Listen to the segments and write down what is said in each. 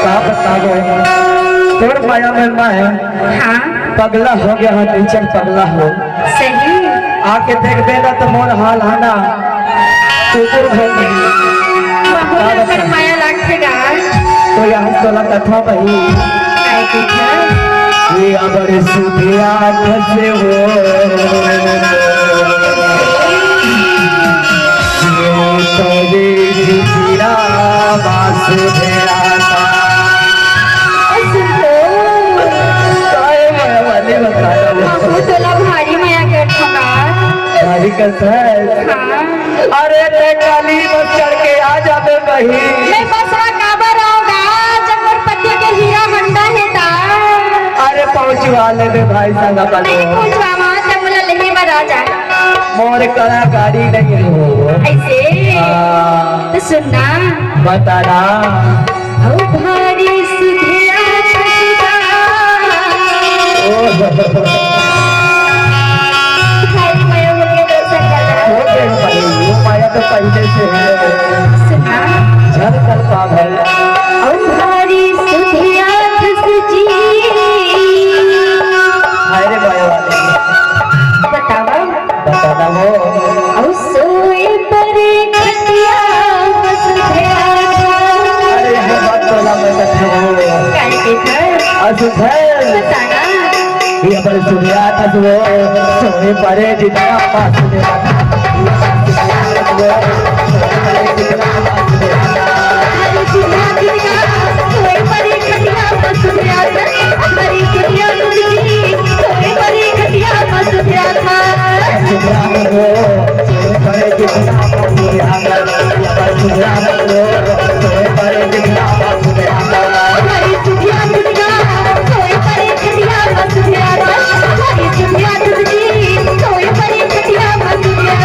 का बताओ तोर माया में मैं हाँ पगला हो गया है, टीचर पगला हो। सही आके देख देना तो मोर हाल है ना कुकुर हो गई। बहुत पर माया लागतेगा तो यहाँ तोला कथा बही काय कुछ ये अबर सुधिया से हो ये तोरे जिया बास भेड़ा था तोला भारी माया करता भारी करता है। हाँ अरे ते काली बस चढ़ के आ जाते कहीं मैं बसवा काबर आऊंगा जब मोर पति के हीरा हंडा है ता अरे पहुंचवा ले दे भाई संगा नहीं बनो पूछवा मां तब मुला लेने बरा जा मोर कड़ा गाड़ी नहीं हो ऐसे तो सुनना बताना ओ भारी सुधिया भारी माया मुझे दर्शन करना हो गए भाई वो माया तो पहले से है सुनना झल करता है ओ भारी सुधिया सजी अरे माया वाले बतावा बताना वो ओ सोए परे खटिया सुधिया अरे ये बात तो ना मैं बैठा हूँ काय के घर असुध है बताना ये बड़ सुनिया था तो सोए परे जितना पास में सोए परे खटिया सुधिया हमारी दुनिया सुधी सोए परे खटिया सुधिया था परे जितना पास में सोए परे जितना पास में हमारी दुनिया दुनिया सोए परे खटिया सुधिया हमारी दुनिया दुधी सोए परे खटिया सुधिया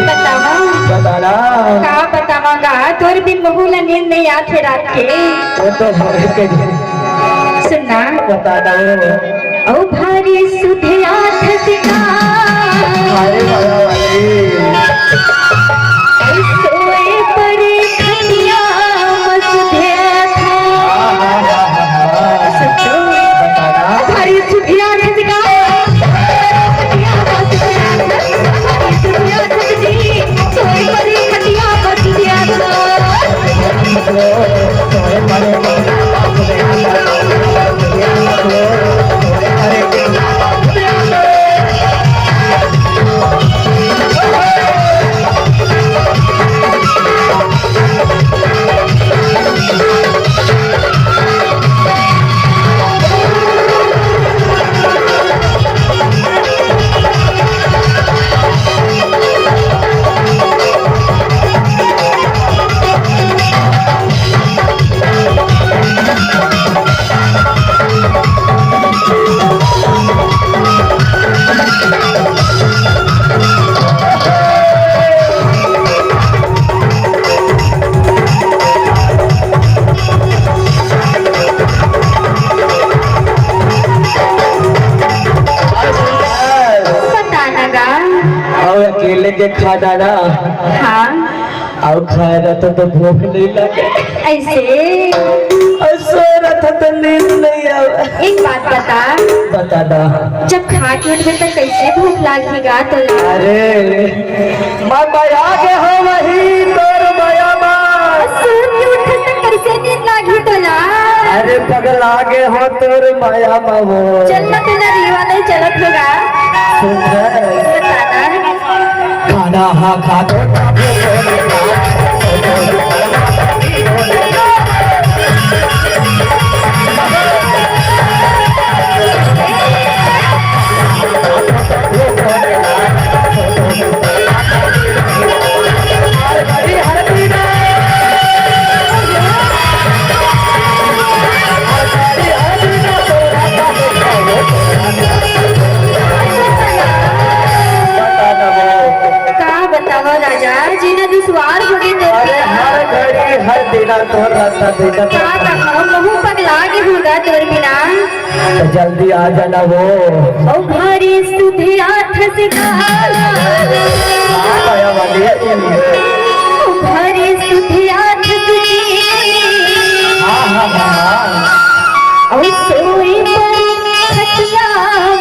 बताना का बतावांगा तोर बिन बहुला नींद नहीं आते रात के वो तो के सुनना बताना ओ भारी सुधिया थसका अरे माया वाली सोए परे खटिया सुधिया था सच्चो भारी सुधिया थसका सोए परे खटिया सुधिया अकेले के खा डाला हाँ और खाया रहता तो भूख नहीं लगे ऐसे सो रहा तो नींद नहीं आवा एक बात बता दा जब खा के उठे तो कैसे भूख लागेगा तो अरे मैं माया के हो वही तोर माया सो के उठे तो कैसे नींद लागी तो अरे पगल आगे हो तोर माया वो चल ना तेरा रीवा नहीं चलत होगा सुन बताना खाना हाँ खा दो का कहूं महू पगला के होगा तोर बिना तो जल्दी आ जाना वो ओ भारी सुधिया ठस गाला आया वाली है ओ भारी सुधिया ठस जी हाँ ओ सोई पर खटिया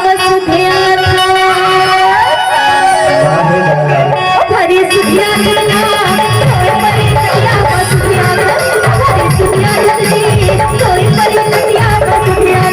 वसुधिया ओ भारी सुधिया ठस सोई पर खटिया वसुधिया भारी सुधिया ठस जी सोई पर खटिया वसुधिया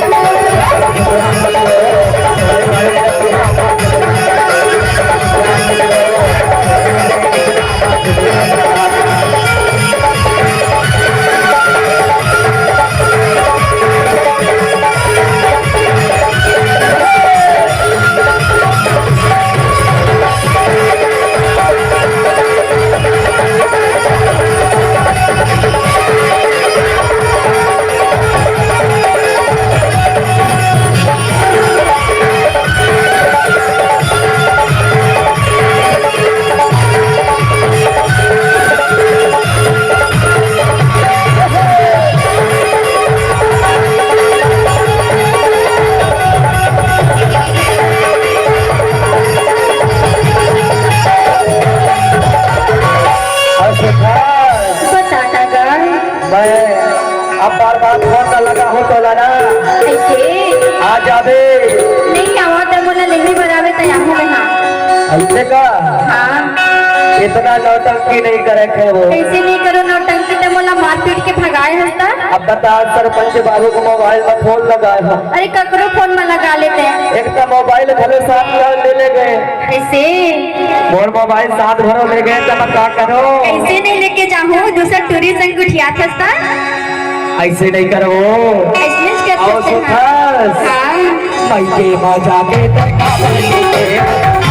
अब बार बार फोन न लगा हो तो लगा ऐसे आ जाबे नहीं आवा तो मोला नहीं बराबर तैयार हो हाँ ऐसे का हाँ इतना नौटंकी नहीं करे थे वो ऐसे नहीं करो नौटंकी तो मोला मार पीट के भगाए हंसता अब बता सरपंच बाबू को मोबाइल में फोन लगाए हो अरे ककरो फोन में लगा लेते हैं एक तो मोबाइल भले साथ ले गए ऐसे मोर मोबाइल साथ भरो ले गए तो मैं क्या करो ऐसे नहीं लेके जाऊँ दूसरा टूरी संग उठिया था ऐसे नहीं करो ऐसे और सुखास हाँ मैं के मजा के